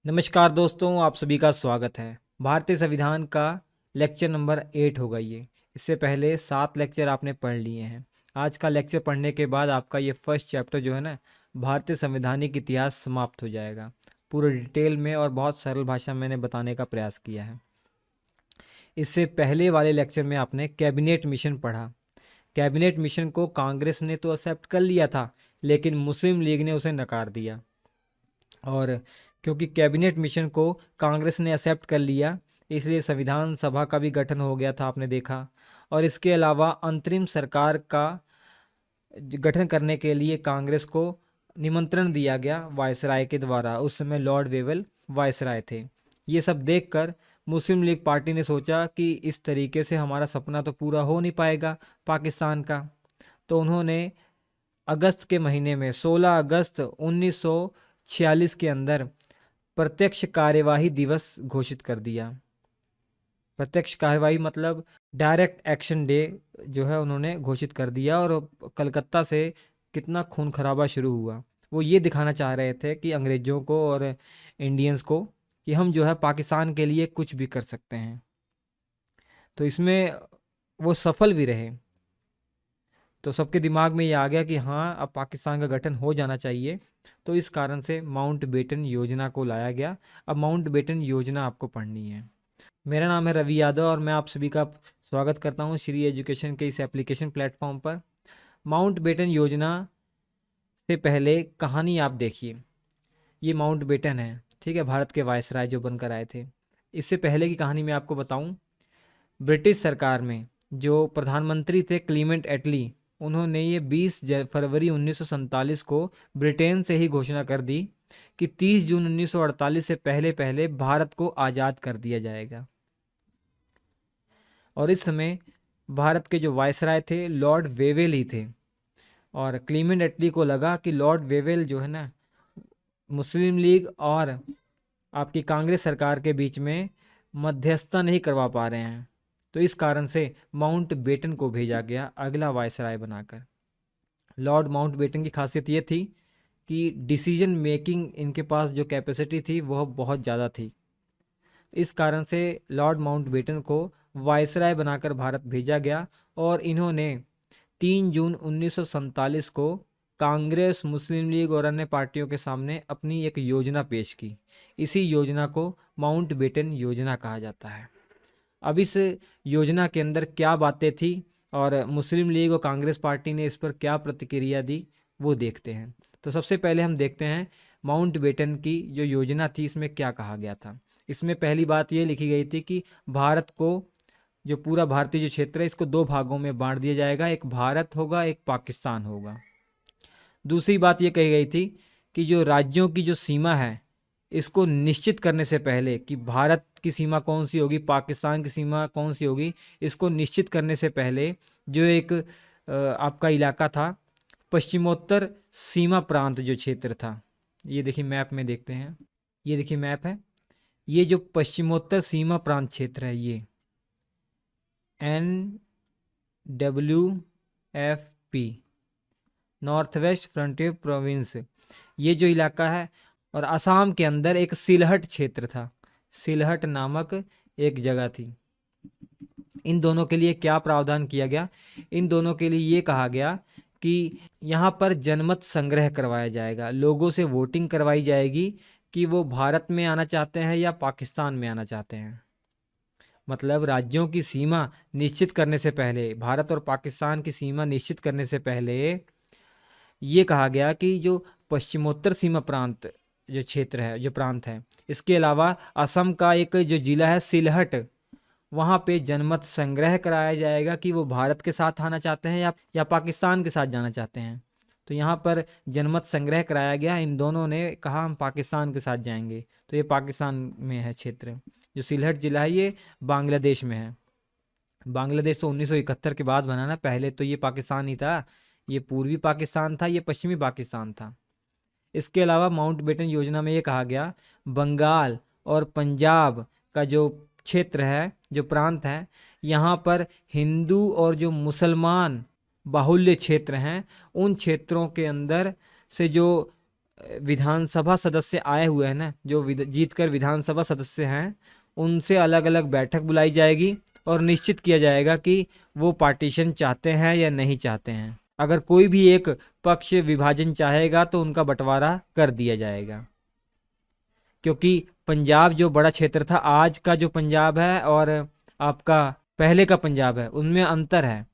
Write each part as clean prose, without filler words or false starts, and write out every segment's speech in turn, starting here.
नमस्कार दोस्तों, आप सभी का स्वागत है। भारतीय संविधान का लेक्चर नंबर 8 होगा ये। इससे पहले 7 लेक्चर आपने पढ़ लिए हैं। आज का लेक्चर पढ़ने के बाद आपका ये फर्स्ट चैप्टर जो है ना, भारतीय संवैधानिक इतिहास समाप्त हो जाएगा। पूरे डिटेल में और बहुत सरल भाषा में मैंने बताने का प्रयास किया है। इससे पहले वाले लेक्चर में आपने कैबिनेट मिशन पढ़ा। कैबिनेट मिशन को कांग्रेस ने तो एक्सेप्ट कर लिया था, लेकिन मुस्लिम लीग ने उसे नकार दिया। और क्योंकि कैबिनेट मिशन को कांग्रेस ने एक्सेप्ट कर लिया, इसलिए संविधान सभा का भी गठन हो गया था, आपने देखा। और इसके अलावा अंतरिम सरकार का गठन करने के लिए कांग्रेस को निमंत्रण दिया गया वायसराय के द्वारा। उस समय लॉर्ड वेवेल वायसराय थे। ये सब देखकर मुस्लिम लीग पार्टी ने सोचा कि इस तरीके से हमारा सपना तो पूरा हो नहीं पाएगा पाकिस्तान का। तो उन्होंने अगस्त के महीने में 16 अगस्त 1946 के अंदर प्रत्यक्ष कार्यवाही दिवस घोषित कर दिया। प्रत्यक्ष कार्यवाही मतलब डायरेक्ट एक्शन डे जो है उन्होंने घोषित कर दिया। और कलकत्ता से कितना खून खराबा शुरू हुआ, वो ये दिखाना चाह रहे थे कि अंग्रेज़ों को और इंडियंस को कि हम जो है पाकिस्तान के लिए कुछ भी कर सकते हैं। तो इसमें वो सफल भी रहे। तो सबके दिमाग में ये आ गया कि हाँ, अब पाकिस्तान का गठन हो जाना चाहिए। तो इस कारण से माउंट बेटन योजना को लाया गया। अब माउंट बेटन योजना आपको पढ़नी है। मेरा नाम है रवि यादव और मैं आप सभी का स्वागत करता हूँ श्री एजुकेशन के इस एप्लीकेशन प्लेटफॉर्म पर। माउंट बेटन योजना से पहले कहानी आप देखिए। ये माउंट बेटन है, ठीक है, भारत के वायसराय जो बनकर आए थे। इससे पहले की कहानी मैं आपको बताऊं। ब्रिटिश सरकार में जो प्रधानमंत्री थे क्लीमेंट एटली, उन्होंने ये 20 फरवरी 1947 को ब्रिटेन से ही घोषणा कर दी कि 30 जून 1948 से पहले पहले भारत को आज़ाद कर दिया जाएगा। और इस समय भारत के जो वायसराय थे लॉर्ड वेवेल ही थे। और क्लीमेंट एटली को लगा कि लॉर्ड वेवेल जो है ना, मुस्लिम लीग और आपकी कांग्रेस सरकार के बीच में मध्यस्थता नहीं करवा पा रहे हैं। तो इस कारण से माउंट बेटन को भेजा गया अगला वायसराय बनाकर। लॉर्ड माउंट बेटन की खासियत ये थी कि डिसीजन मेकिंग इनके पास जो कैपेसिटी थी वह बहुत ज़्यादा थी। इस कारण से लॉर्ड माउंटबेटन को वायसराय बनाकर भारत भेजा गया। और इन्होंने 3 जून 1947 को कांग्रेस, मुस्लिम लीग और अन्य पार्टियों के सामने अपनी एक योजना पेश की। इसी योजना को माउंटबेटन योजना कहा जाता है। अब इस योजना के अंदर क्या बातें थी और मुस्लिम लीग और कांग्रेस पार्टी ने इस पर क्या प्रतिक्रिया दी, वो देखते हैं। तो सबसे पहले हम देखते हैं माउंटबेटन की जो योजना थी, इसमें क्या कहा गया था। इसमें पहली बात ये लिखी गई थी कि भारत को, जो पूरा भारतीय जो क्षेत्र है, इसको 2 भागों में बांट दिया जाएगा। एक भारत होगा, एक पाकिस्तान होगा। दूसरी बात ये कही गई थी कि जो राज्यों की जो सीमा है, इसको निश्चित करने से पहले कि भारत की सीमा कौन सी होगी, पाकिस्तान की सीमा कौन सी होगी, इसको निश्चित करने से पहले जो एक आपका इलाका था, पश्चिमोत्तर सीमा प्रांत जो क्षेत्र था, ये देखिए मैप में देखते हैं। ये देखिए मैप है। ये जो पश्चिमोत्तर सीमा प्रांत क्षेत्र है, ये NWFP, north west frontier province, ये जो इलाका है। और असम के अंदर एक सिलहट क्षेत्र था, सिलहट नामक एक जगह थी। इन दोनों के लिए क्या प्रावधान किया गया? इन दोनों के लिए ये कहा गया कि यहाँ पर जनमत संग्रह करवाया जाएगा, लोगों से वोटिंग करवाई जाएगी कि वो भारत में आना चाहते हैं या पाकिस्तान में आना चाहते हैं। मतलब राज्यों की सीमा निश्चित करने से पहले, भारत और पाकिस्तान की सीमा निश्चित करने से पहले ये कहा गया कि जो पश्चिमोत्तर सीमा प्रांत जो क्षेत्र है, जो प्रांत है, इसके अलावा असम का एक जो जिला है सिलहट, वहाँ पे जनमत संग्रह कराया जाएगा कि वो भारत के साथ आना चाहते हैं या पाकिस्तान के साथ जाना चाहते हैं। तो यहाँ पर जनमत संग्रह कराया गया। इन दोनों ने कहा हम पाकिस्तान के साथ जाएंगे। तो ये पाकिस्तान में है क्षेत्र। जो सिलहट जिला है ये बांग्लादेश में है। बांग्लादेश तो 1971 के बाद बना ना, पहले तो ये पाकिस्तान ही था। ये पूर्वी पाकिस्तान था, ये पश्चिमी पाकिस्तान था। इसके अलावा माउंटबेटन योजना में ये कहा गया बंगाल और पंजाब का जो क्षेत्र है, जो प्रांत है, यहाँ पर हिंदू और जो मुसलमान बाहुल्य क्षेत्र हैं, उन क्षेत्रों के अंदर से जो विधानसभा सदस्य आए हुए हैं ना, जो जीतकर विधानसभा सदस्य हैं, उनसे अलग अलग बैठक बुलाई जाएगी और निश्चित किया जाएगा कि वो पार्टीशन चाहते हैं या नहीं चाहते हैं। अगर कोई भी एक पक्ष विभाजन चाहेगा तो उनका बंटवारा कर दिया जाएगा, क्योंकि पंजाब जो बड़ा क्षेत्र था, आज का जो पंजाब है और आपका पहले का पंजाब है, उनमें अंतर है।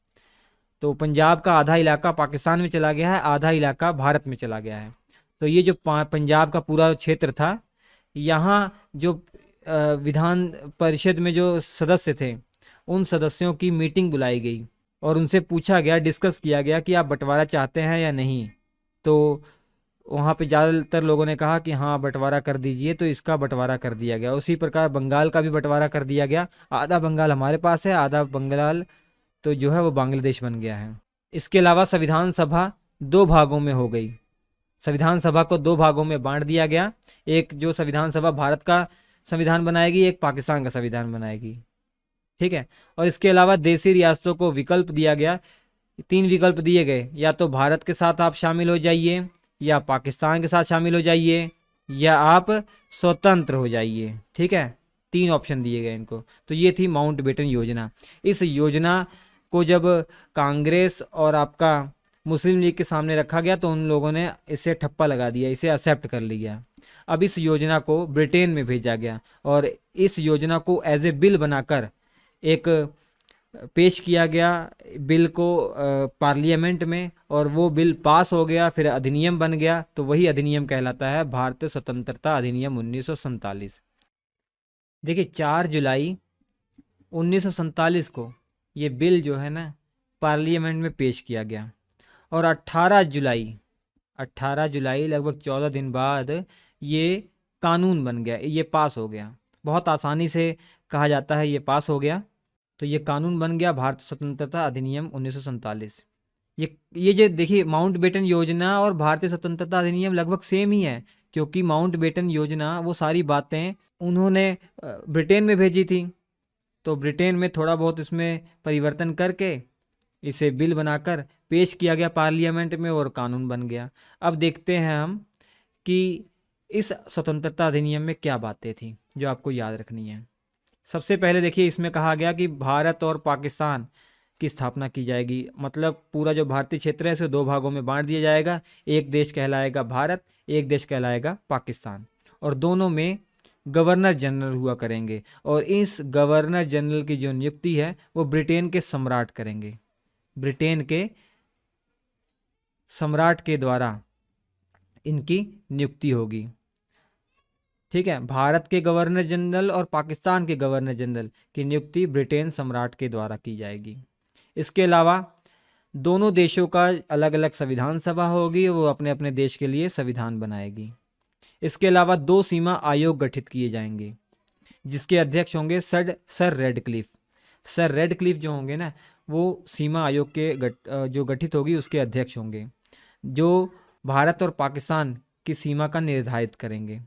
तो पंजाब का आधा इलाका पाकिस्तान में चला गया है, आधा इलाका भारत में चला गया है। तो ये जो पंजाब का पूरा क्षेत्र था, यहाँ जो विधान परिषद में जो सदस्य थे, उन सदस्यों की मीटिंग बुलाई गई और उनसे पूछा गया, डिस्कस किया गया कि आप बंटवारा चाहते हैं या नहीं। तो वहाँ पे ज़्यादातर लोगों ने कहा कि हाँ बंटवारा कर दीजिए, तो इसका बंटवारा कर दिया गया। उसी प्रकार बंगाल का भी बंटवारा कर दिया गया। आधा बंगाल हमारे पास है, आधा बंगाल तो जो है वो बांग्लादेश बन गया है। इसके अलावा संविधान सभा दो भागों में हो गई। संविधान सभा को दो भागों में बांट दिया गया। एक जो संविधान सभा भारत का संविधान बनाएगी, एक पाकिस्तान का संविधान बनाएगी, ठीक है। और इसके अलावा देशी रियासतों को विकल्प दिया गया, 3 विकल्प दिए गए, या तो भारत के साथ आप शामिल हो जाइए, या पाकिस्तान के साथ शामिल हो जाइए, या आप स्वतंत्र हो जाइए, ठीक है। 3 ऑप्शन दिए गए इनको। तो ये थी माउंटबेटन योजना। इस योजना को जब कांग्रेस और आपका मुस्लिम लीग के सामने रखा गया तो उन लोगों ने इसे ठप्पा लगा दिया, इसे एक्सेप्ट कर लिया। अब इस योजना को ब्रिटेन में भेजा गया और इस योजना को एज ए बिल बनाकर एक पेश किया गया बिल को पार्लियामेंट में, और वो बिल पास हो गया, फिर अधिनियम बन गया। तो वही अधिनियम कहलाता है भारतीय स्वतंत्रता अधिनियम 1947। देखिए 4 जुलाई 1947 को ये बिल जो है ना पार्लियामेंट में पेश किया गया, और 18 जुलाई लगभग 14 दिन बाद ये कानून बन गया, ये पास हो गया। बहुत आसानी से कहा जाता है ये पास हो गया। तो ये कानून बन गया भारतीय स्वतंत्रता अधिनियम 1947। ये जो देखिए माउंटबेटन योजना और भारतीय स्वतंत्रता अधिनियम लगभग सेम ही है, क्योंकि माउंटबेटन योजना वो सारी बातें उन्होंने ब्रिटेन में भेजी थी। तो ब्रिटेन में थोड़ा बहुत इसमें परिवर्तन करके इसे बिल बनाकर पेश किया गया पार्लियामेंट में और कानून बन गया। अब देखते हैं हम कि इस स्वतंत्रता अधिनियम में क्या बातें थी जो आपको याद रखनी है। सबसे पहले देखिए इसमें कहा गया कि भारत और पाकिस्तान की स्थापना की जाएगी। मतलब पूरा जो भारतीय क्षेत्र है इसे 2 भागों में बांट दिया जाएगा। एक देश कहलाएगा भारत, एक देश कहलाएगा पाकिस्तान, और दोनों में गवर्नर जनरल हुआ करेंगे। और इस गवर्नर जनरल की जो नियुक्ति है वो ब्रिटेन के सम्राट करेंगे। ब्रिटेन के सम्राट के द्वारा इनकी नियुक्ति होगी, ठीक है। भारत के गवर्नर जनरल और पाकिस्तान के गवर्नर जनरल की नियुक्ति ब्रिटेन सम्राट के द्वारा की जाएगी। इसके अलावा दोनों देशों का अलग अलग संविधान सभा होगी, वो अपने अपने देश के लिए संविधान बनाएगी। इसके अलावा 2 सीमा आयोग गठित किए जाएंगे, जिसके अध्यक्ष होंगे सर रेडक्लिफ। सर रेडक्लिफ जो होंगे ना, वो सीमा आयोग के जो गठित होगी उसके अध्यक्ष होंगे, जो भारत और पाकिस्तान की सीमा का निर्धारित करेंगे,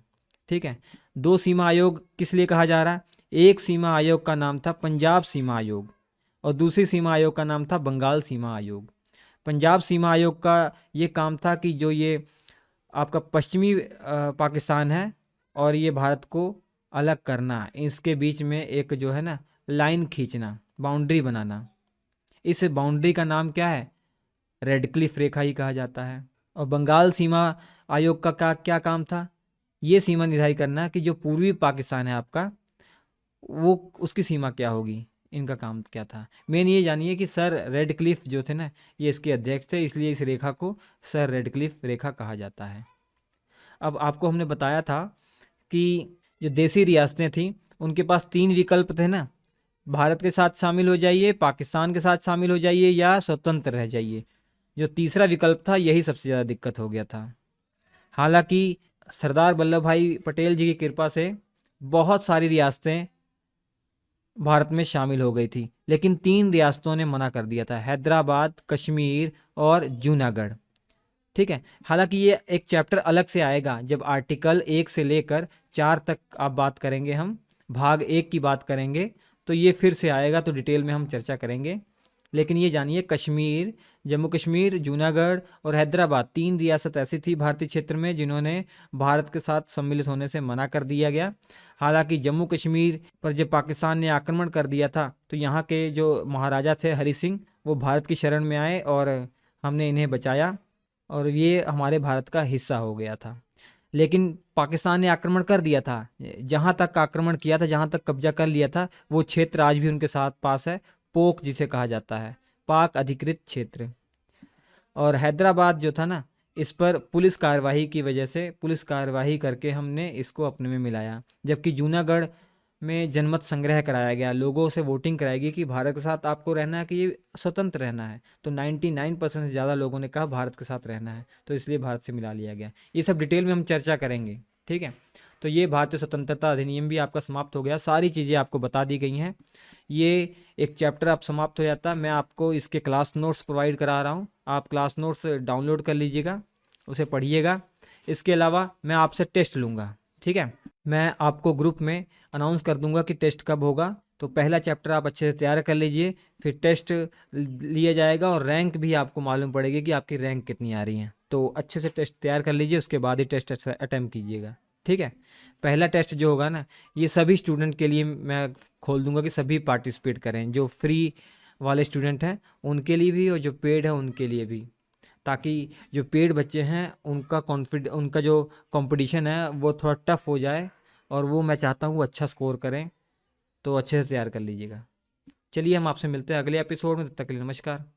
ठीक है। 2 सीमा आयोग किस लिए कहा जा रहा है? एक सीमा आयोग का नाम था पंजाब सीमा आयोग और दूसरी सीमा आयोग का नाम था बंगाल सीमा आयोग। पंजाब सीमा आयोग का ये काम था कि जो ये आपका पश्चिमी पाकिस्तान है और ये भारत को अलग करना, इसके बीच में एक जो है ना लाइन खींचना, बाउंड्री बनाना। इस बाउंड्री का नाम क्या है? रेडक्लिफ रेखा ही कहा जाता है। और बंगाल सीमा आयोग का क्या काम था? ये सीमा निर्धारित करना कि जो पूर्वी पाकिस्तान है आपका, वो उसकी सीमा क्या होगी। इनका काम क्या था? मेन ये जानिए कि सर रेडक्लिफ जो थे ना, ये इसके अध्यक्ष थे, इसलिए इस रेखा को सर रेडक्लिफ रेखा कहा जाता है। अब आपको हमने बताया था कि जो देशी रियासतें थीं उनके पास 3 विकल्प थे ना, भारत के साथ शामिल हो जाइए, पाकिस्तान के साथ शामिल हो जाइए, या स्वतंत्र रह जाइए। जो तीसरा विकल्प था यही सबसे ज़्यादा दिक्कत हो गया था। हालांकि सरदार वल्लभ भाई पटेल जी की कृपा से बहुत सारी रियासतें भारत में शामिल हो गई थी, लेकिन 3 रियासतों ने मना कर दिया था, हैदराबाद, कश्मीर और जूनागढ़, ठीक है। हालांकि ये एक चैप्टर अलग से आएगा, जब आर्टिकल 1 से लेकर 4 तक आप बात करेंगे, हम भाग 1 की बात करेंगे, तो ये फिर से आएगा, तो डिटेल में हम चर्चा करेंगे। लेकिन ये जानिए कश्मीर, जम्मू कश्मीर, जूनागढ़ और हैदराबाद 3 रियासत ऐसी थी भारतीय क्षेत्र में जिन्होंने भारत के साथ सम्मिलित होने से मना कर दिया गया। हालांकि जम्मू कश्मीर पर जब पाकिस्तान ने आक्रमण कर दिया था तो यहाँ के जो महाराजा थे हरि सिंह, वो भारत की शरण में आए और हमने इन्हें बचाया और ये हमारे भारत का हिस्सा हो गया था। लेकिन पाकिस्तान ने आक्रमण कर दिया था, जहाँ तक आक्रमण किया था, जहाँ तक कब्जा कर लिया था, वो क्षेत्र आज भी उनके साथ पास है, पोक जिसे कहा जाता है, पाक अधिकृत क्षेत्र। और हैदराबाद जो था ना, इस पर पुलिस कार्यवाही की वजह से पुलिस कार्यवाही करके हमने इसको अपने में मिलाया। जबकि जूनागढ़ में जनमत संग्रह कराया गया, लोगों से वोटिंग कराई गई कि भारत के साथ आपको रहना है कि ये स्वतंत्र रहना है, तो 99% से ज़्यादा लोगों ने कहा भारत के साथ रहना है, तो इसलिए भारत से मिला लिया गया। ये सब डिटेल में हम चर्चा करेंगे, ठीक है। तो ये भारतीय स्वतंत्रता अधिनियम भी आपका समाप्त हो गया, सारी चीज़ें आपको बता दी गई हैं। ये एक चैप्टर आप समाप्त हो जाता है। मैं आपको इसके क्लास नोट्स प्रोवाइड करा रहा हूँ, आप क्लास नोट्स डाउनलोड कर लीजिएगा, उसे पढ़िएगा। इसके अलावा मैं आपसे टेस्ट लूँगा, ठीक है। मैं आपको ग्रुप में अनाउंस कर दूंगा कि टेस्ट कब होगा, तो पहला चैप्टर आप अच्छे से तैयार कर लीजिए, फिर टेस्ट लिया जाएगा और रैंक भी आपको मालूम पड़ेगी कि आपकी रैंक कितनी आ रही है। तो अच्छे से टेस्ट तैयार कर लीजिए, उसके बाद ही टेस्ट अटैम्प्ट कीजिएगा, ठीक है। पहला टेस्ट जो होगा ना, ये सभी स्टूडेंट के लिए मैं खोल दूंगा कि सभी पार्टिसिपेट करें, जो फ्री वाले स्टूडेंट हैं उनके लिए भी और जो पेड है उनके लिए भी, ताकि जो पेड बच्चे हैं उनका जो कंपटीशन है वो थोड़ा टफ हो जाए, और वो मैं चाहता हूँ वो अच्छा स्कोर करें, तो अच्छे से तैयार कर लीजिएगा। चलिए हम आपसे मिलते हैं अगले एपिसोड में, तब तक के लिए नमस्कार।